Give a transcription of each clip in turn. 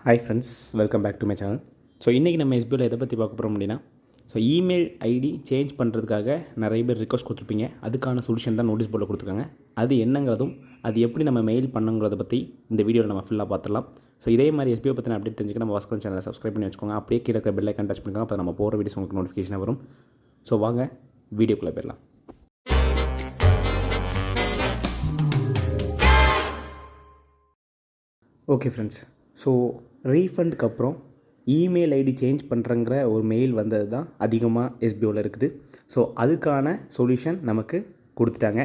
Hi friends, welcome back to my channel. So இன்றைக்கி நம்ம எஸ்பிஓவில் எதை பற்றி பார்க்க போகிறோம் அப்படின்னா, இமெயில் ஐடி சேஞ்ச் பண்ணுறதுக்காக நிறைய பேர் ரிக்வஸ்ட் கொடுத்துருப்பீங்க. அதுக்கான சொல்யூஷன் தான் நோட்டீஸ் போர்டில் கொடுத்துருக்காங்க. அது என்னங்கிறதும் அது எப்படி நம்ம மெயில் பண்ணுங்கிறத பற்றி இந்த வீடியோவில் நம்ம ஃபுல்லாக பார்த்துடலாம். இதே மாதிரி எஸ்பிஓ பற்றின அப்டேட் தெரிஞ்சுக்க நம்ம வாஸ்கன் சேனலை சப்ஸ்கிரைப் பண்ணி வச்சுக்கோங்க. அப்படியே கீழே இருக்கிற பெல் ஐக்கான் டச் பண்ணிக்கோங்க. அப்போ நம்ம போகிற வீடியோஸ் உங்களுக்கு நோட்டிஃபிகேஷன் வரும். வாங்க வீடியோக்குள்ளே போயிடலாம். ஓகே ஃப்ரெண்ட்ஸ், ரீஃபண்டுக்கு அப்புறம் இமெயில் ஐடி சேஞ்ச் பண்ணுறங்கிற ஒரு மெயில் வந்தது தான் அதிகமாக எஸ்பிஓவில் இருக்குது. அதுக்கான சொல்யூஷன் நமக்கு கொடுத்துட்டாங்க.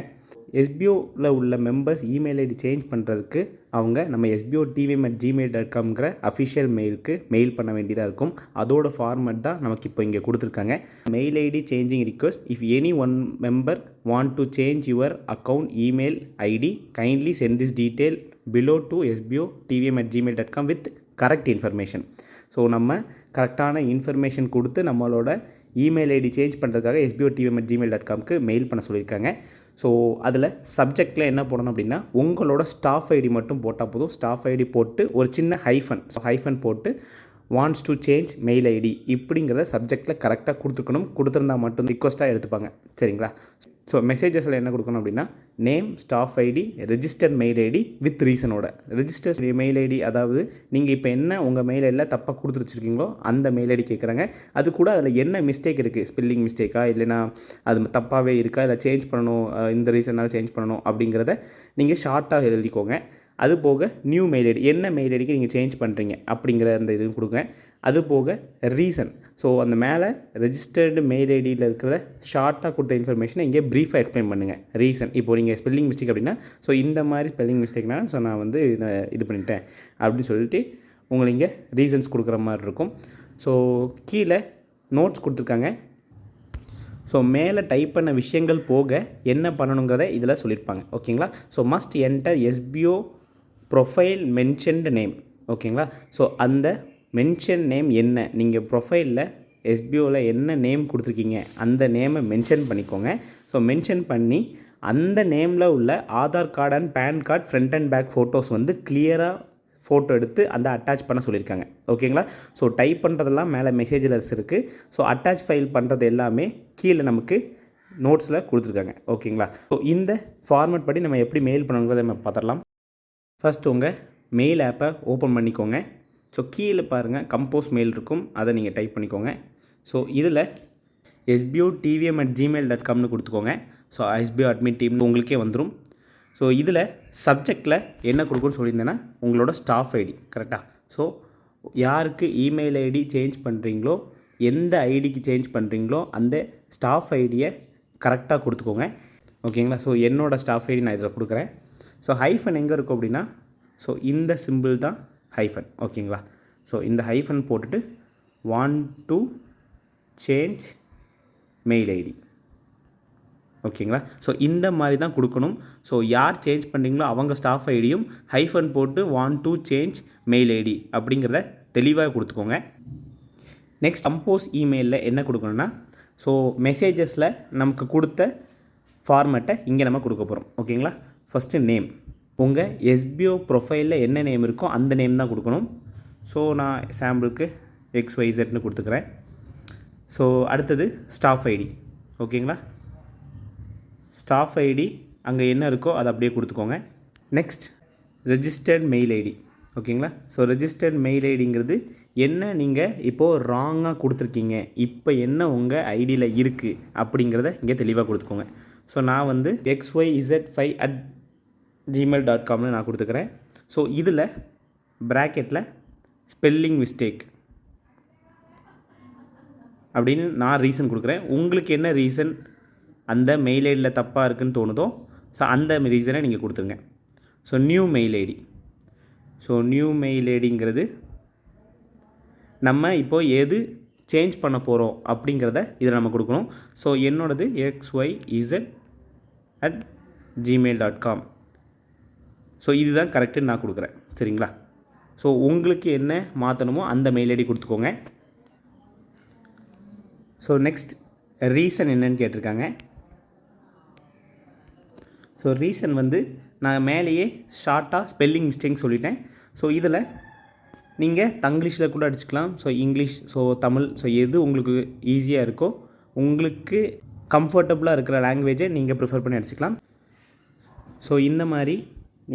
எஸ்பிஓவில் உள்ள மெம்பர்ஸ் இமெயில் ஐடி சேஞ்ச் பண்ணுறதுக்கு அவங்க நம்ம sbo.tvm@gmail.comங்கிற அஃபிஷியல் மெயிலுக்கு மெயில் பண்ண வேண்டியதாக இருக்கும். அதோட ஃபார்மேட் தான் நமக்கு இப்போ இங்கே கொடுத்துருக்காங்க. Mail ID changing request, if any one member want to change your account email ID kindly send this detail below to sbo.tvm@gmail.com with correct information. நம்ம கரெக்டான இன்ஃபர்மேஷன் கொடுத்து நம்மளோட இமெயில் ஐடி சேஞ்ச் பண்ணுறதுக்காக sbo.tvm@gmail.comக்கு மெயில் பண்ண சொல்லியிருக்காங்க. அதில் சப்ஜெக்டில் என்ன போடணும் அப்படின்னா, உங்களோட ஸ்டாஃப் ஐடி மட்டும் போட்டால் போதும். ஸ்டாஃப் ஐடி போட்டு ஒரு சின்ன ஹைஃபன் போட்டு wants to change mail ID இப்படிங்கிறத சப்ஜெக்டில் கரெக்டாக கொடுத்துக்கணும். கொடுத்துருந்தா மட்டும் ரிக்வஸ்ட்டாக எடுத்துப்பாங்க. சரிங்களா? மெசேஜஸில் என்ன கொடுக்கணும் அப்படின்னா, name, staff ID, register mail ID with ரீசனோட. ரெஜிஸ்டர் மெயில் ஐடி, அதாவது நீங்கள் இப்போ என்ன உங்கள் மெயில் ஐடியில் தப்பாக கொடுத்து வச்சுருக்கீங்களோ அந்த மெயில் ஐடி கேட்குறாங்க. அது கூட அதில் என்ன மிஸ்டேக் இருக்குது, ஸ்பெல்லிங் மிஸ்டேக்கா இல்லைனா அது தப்பாகவே இருக்கா, இல்லை சேஞ்ச் பண்ணணும், இந்த ரீசனால் சேஞ்ச் பண்ணணும் அப்படிங்கிறத நீங்கள் ஷார்ட்டாக எழுதிக்கோங்க. அது போக நியூ மெயில் ஐடி, என்ன மெயில் ஐடிக்கு நீங்கள் சேஞ்ச் பண்ணுறீங்க அப்படிங்கிற அந்த இதுவும் கொடுங்க. அது போக ரீசன், அந்த மேலே ரெஜிஸ்டர்டு மெயில் ஐடியில் இருக்கிற ஷார்ட்டாக கொடுத்த இன்ஃபர்மேஷனை இங்கே ப்ரீஃபாக எக்ஸ்பிளைன் பண்ணுங்கள். ரீசன், இப்போது நீங்கள் ஸ்பெல்லிங் மிஸ்டேக் அப்படின்னா இந்த மாதிரி ஸ்பெல்லிங் மிஸ்டேக்னா நான் வந்து இது பண்ணிட்டேன் அப்படின்னு சொல்லிட்டு உங்களுக்கு இங்கே ரீசன்ஸ் கொடுக்குற மாதிரி இருக்கும். கீழே நோட்ஸ் கொடுத்துருக்காங்க. மேலே டைப் பண்ண விஷயங்கள் போக என்ன பண்ணணுங்கிறத இதில் சொல்லியிருப்பாங்க. ஓகேங்களா? Must enter SPO profile mentioned name. ஓகேங்களா? அந்த மென்ஷன் நேம் என்ன, நீங்கள் ப்ரொஃபைலில் எஸ்பிஓவில் என்ன நேம் கொடுத்துருக்கீங்க அந்த நேமை மென்ஷன் பண்ணிக்கோங்க. மென்ஷன் பண்ணி அந்த நேமில் உள்ள Aadhaar card and pan card front and back photos வந்து கிளியராக ஃபோட்டோ எடுத்து அந்த அட்டாச் பண்ண சொல்லியிருக்காங்க. ஓகேங்களா? டைப் பண்ணுறதெல்லாம் மேலே மெசேஜில் இருக்குது. அட்டாச் ஃபைல் பண்ணுறது எல்லாமே கீழே நமக்கு நோட்ஸில் கொடுத்துருக்காங்க. ஓகேங்களா? இந்த ஃபார்மேட் படி நம்ம எப்படி மெயில் பண்ணணுங்கிறத நம்ம பார்த்துடலாம். ஃபஸ்ட்டு உங்கள் மெயில் ஆப்பை ஓப்பன் பண்ணிக்கோங்க. கீழே பாருங்கள் கம்போஸ் மெயில் இருக்கும், அதை நீங்கள் டைப் பண்ணிக்கோங்க. இதில் sbo.tvm@gmail.comனு கொடுத்துக்கோங்க. sbo அட்மின் டீம் உங்களுக்கே வந்துடும். இதில் சப்ஜெக்டில் என்ன கொடுக்குன்னு சொல்லியிருந்தேன்னா, உங்களோட ஸ்டாஃப் ஐடி கரெக்டாக. யாருக்கு இமெயில் ஐடி சேஞ்ச் பண்ணுறீங்களோ, எந்த ஐடிக்கு சேஞ்ச் பண்ணுறீங்களோ அந்த ஸ்டாஃப் ஐடியை கரெக்டாக கொடுத்துக்கோங்க. ஓகேங்களா? என்னோடய ஸ்டாஃப் ஐடி நான் இதில் கொடுக்குறேன். ஹைஃபன் எங்கே இருக்கும் அப்படின்னா, இந்த சிம்பிள் தான் ஹைஃபன். ஓகேங்களா? இந்த ஹைஃபன் போட்டுட்டு want to change mail ID. ஓகேங்களா? இந்த மாதிரி தான் கொடுக்கணும். யார் சேஞ்ச் பண்ணுறீங்களோ அவங்க ஸ்டாஃப் ஐடியும் ஹைஃபன் போட்டு want to change mail ID அப்படிங்கிறத தெளிவாக கொடுத்துக்கோங்க. நெக்ஸ்ட் கம்போஸ் இமெயிலில் என்ன கொடுக்கணும்னா, மெசேஜஸில் நமக்கு கொடுத்த ஃபார்மேட்டை இங்கே நம்ம கொடுக்க போகிறோம். ஓகேங்களா? ஃபஸ்ட்டு நேம், உங்கள் எஸ்பிஓ ப்ரொஃபைலில் என்ன நேம் இருக்கோ அந்த நேம் தான் கொடுக்கணும். நான் சாம்பிளுக்கு XYZன்னு கொடுத்துக்கிறேன். அடுத்தது ஸ்டாஃப் ஐடி. ஓகேங்களா? ஸ்டாஃப் ஐடி அங்கே என்ன இருக்கோ அதை அப்படியே கொடுத்துக்கோங்க. Next registered mail ID. ஓகேங்களா? ரெஜிஸ்டர்ட் மெயில் ஐடிங்கிறது என்ன நீங்கள் இப்போது ராங்காக கொடுத்துருக்கீங்க, இப்போ என்ன உங்கள் ஐடியில் இருக்குது அப்படிங்கிறத இங்கே தெளிவாக கொடுத்துக்கோங்க. நான் வந்து xyz5@gmail.comனு நான் கொடுத்துக்கிறேன். இதில் ப்ராக்கெட்டில் ஸ்பெல்லிங் மிஸ்டேக் அப்படின்னு நான் ரீசன் கொடுக்குறேன். உங்களுக்கு என்ன ரீசன் அந்த மெயில் ஐடியில் தப்பாக இருக்குதுன்னு தோணுதோ அந்த ரீசனை நீங்கள் கொடுத்துருங்க. New mail ID. New mail ஐடிங்கிறது நம்ம இப்போது எது சேஞ்ச் பண்ண போகிறோம் அப்படிங்கிறத இதில் நம்ம கொடுக்கணும். என்னோடது xyz@gmail.com. இதுதான் கரெக்டுன்னு நான் கொடுக்குறேன். சரிங்களா? உங்களுக்கு என்ன மாற்றணுமோ அந்த மெயில் ஐடி கொடுத்துக்கோங்க. நெக்ஸ்ட் ரீசன் என்னன்னு கேட்டிருக்காங்க. ரீசன் வந்து நான் மேலேயே ஷார்ட்டாக ஸ்பெல்லிங் மிஸ்டேக் சொல்லிட்டேன். இதில் நீங்கள் தங்கிலீஷில் கூட அடிச்சுக்கலாம். So English, so Tamil, so எது உங்களுக்கு ஈஸியாக இருக்கோ, உங்களுக்கு கம்ஃபர்டபுளாக இருக்கிற லாங்குவேஜை நீங்கள் ப்ரிஃபர் பண்ணி அடிச்சுக்கலாம். ஸோ இந்த மாதிரி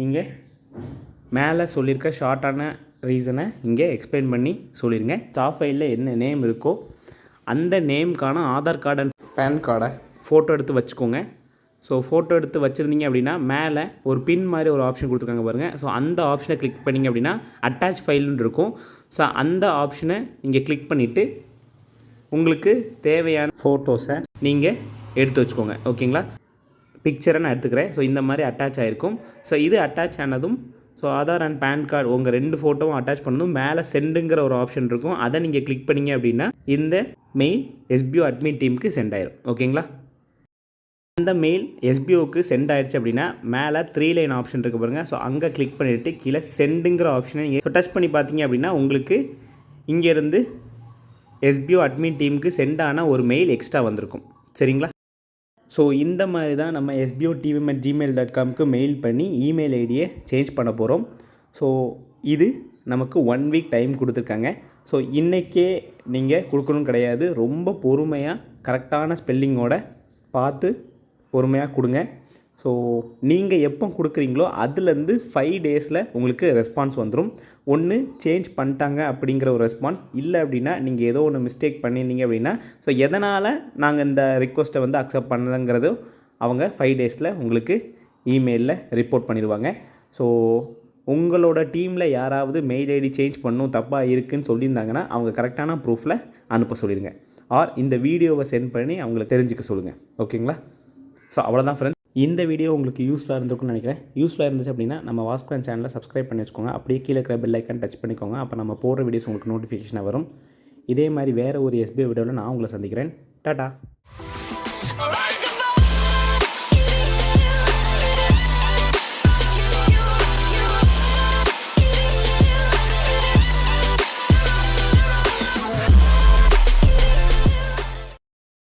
நீங்கள் மேலே சொல்லியிருக்க ஷார்ட்டான ரீசனை இங்கே எக்ஸ்பிளைன் பண்ணி சொல்லிடுங்க. ஸ்டாஃப் ஃபைலில் என்ன நேம் இருக்கோ அந்த நேம்க்கான ஆதார் கார்டு அண்ட் பேன் கார்டை ஃபோட்டோ எடுத்து வச்சுக்கோங்க. ஸோ ஃபோட்டோ எடுத்து வச்சுருந்தீங்க அப்படின்னா மேலே ஒரு பின் மாதிரி ஒரு ஆப்ஷன் கொடுத்துருக்காங்க பாருங்கள். ஸோ அந்த ஆப்ஷனை கிளிக் பண்ணிங்க அப்படின்னா அட்டாச் ஃபைல்னு இருக்கும். ஸோ அந்த ஆப்ஷனை நீங்கள் கிளிக் பண்ணிவிட்டு உங்களுக்கு தேவையான ஃபோட்டோஸை நீங்கள் எடுத்து வச்சுக்கோங்க. ஓகேங்களா? பிக்சரை நான் எடுத்துக்கிறேன். ஸோ இந்த மாதிரி அட்டாச் ஆகிருக்கும். ஸோ இது அட்டாச் ஆனதும் so Aadhaar and pan card உங்கள் 2 ஃபோட்டோவும் அட்டாச் பண்ணதும் மேலே சென்டுங்கிற ஒரு ஆப்ஷன் இருக்கும். அதை நீங்கள் கிளிக் பண்ணிங்க அப்படின்னா இந்த மெயில் எஸ்பிஓ அட்மின் டீமுக்கு சென்ட் ஆயிரும். ஓகேங்களா? அந்த மெயில் எஸ்பிஓக்கு சென்ட் ஆயிடுச்சு அப்படின்னா மேலே 3 லைன் ஆப்ஷன் இருக்குது பாருங்கள். ஸோ அங்கே கிளிக் பண்ணிவிட்டு கீழே சென்டுங்கிற ஆப்ஷனை நீங்கள் டச் பண்ணி பார்த்தீங்க அப்படின்னா உங்களுக்கு இங்கேருந்து எஸ்பிஓ அட்மின் டீமுக்கு சென்ட் ஆன ஒரு மெயில் எக்ஸ்ட்ரா வந்திருக்கும். சரிங்களா? ஸோ இந்த மாதிரி தான் நம்ம sbo.tvam@gmail.comக்கு மெயில் பண்ணி இமெயில் ஐடியை சேஞ்ச் பண்ண போகிறோம். ஸோ இது நமக்கு 1 வீக் டைம் கொடுத்துருக்காங்க. ஸோ இன்றைக்கே நீங்கள் கொடுக்கணும் கிடையாது. ரொம்ப பொறுமையாக கரெக்டான ஸ்பெல்லிங்கோட பார்த்து பொறுமையாக கொடுங்க. ஸோ நீங்கள் எப்போ கொடுக்குறீங்களோ அதுலேருந்து 5 டேஸில் உங்களுக்கு ரெஸ்பான்ஸ் வந்துடும். ஒன்று சேஞ்ச் பண்ணிட்டாங்க அப்படிங்கிற ஒரு ரெஸ்பான்ஸ், இல்லை அப்படின்னா நீங்கள் ஏதோ ஒன்று மிஸ்டேக் பண்ணியிருந்தீங்க அப்படின்னா ஸோ எதனால் நாங்கள் இந்த ரிக்வெஸ்ட்டை வந்து அக்செப்ட் பண்ணலங்கிறது அவங்க 5 டேஸில் உங்களுக்கு இமெயிலில் ரிப்போர்ட் பண்ணிடுவாங்க. ஸோ உங்களோட டீமில் யாராவது மெயில் ஐடி சேஞ்ச் பண்ணணும் தப்பாக இருக்குதுன்னு சொல்லியிருந்தாங்கன்னா அவங்க கரெக்டான ப்ரூஃபில் அனுப்ப சொல்லிடுங்க. ஆர் இந்த வீடியோவை சென்ட் பண்ணி அவங்கள தெரிஞ்சுக்க சொல்லுங்கள். ஓகேங்களா? ஸோ அவ்வளோதான் ஃப்ரெண்ட்ஸ். இந்த வீடியோ உங்களுக்கு யூஸ்ஃபுல்லாக இருந்திருக்குன்னு நினைக்கிறேன். யூஸ்ஃபுல்லாக இருந்துச்சு அப்படின்னா நம்ம வாஸ்பிளான் சேனலை சப்ஸ்கிரைப் பண்ணி வச்சுக்கோங்க. அப்படியே கீழே இருக்கிற பெல் ஐக்கான் டச் பண்ணிக்கோங்க. அப்போ நம்ம போடுற வீடியோஸ் உங்களுக்கு நோட்டிஃபிகேஷனாக வரும். இதே மாதிரி வேறு ஒரு எஸ்பிஐ வீடியோவில் நான் உங்களை சந்திக்கிறேன். டாடா.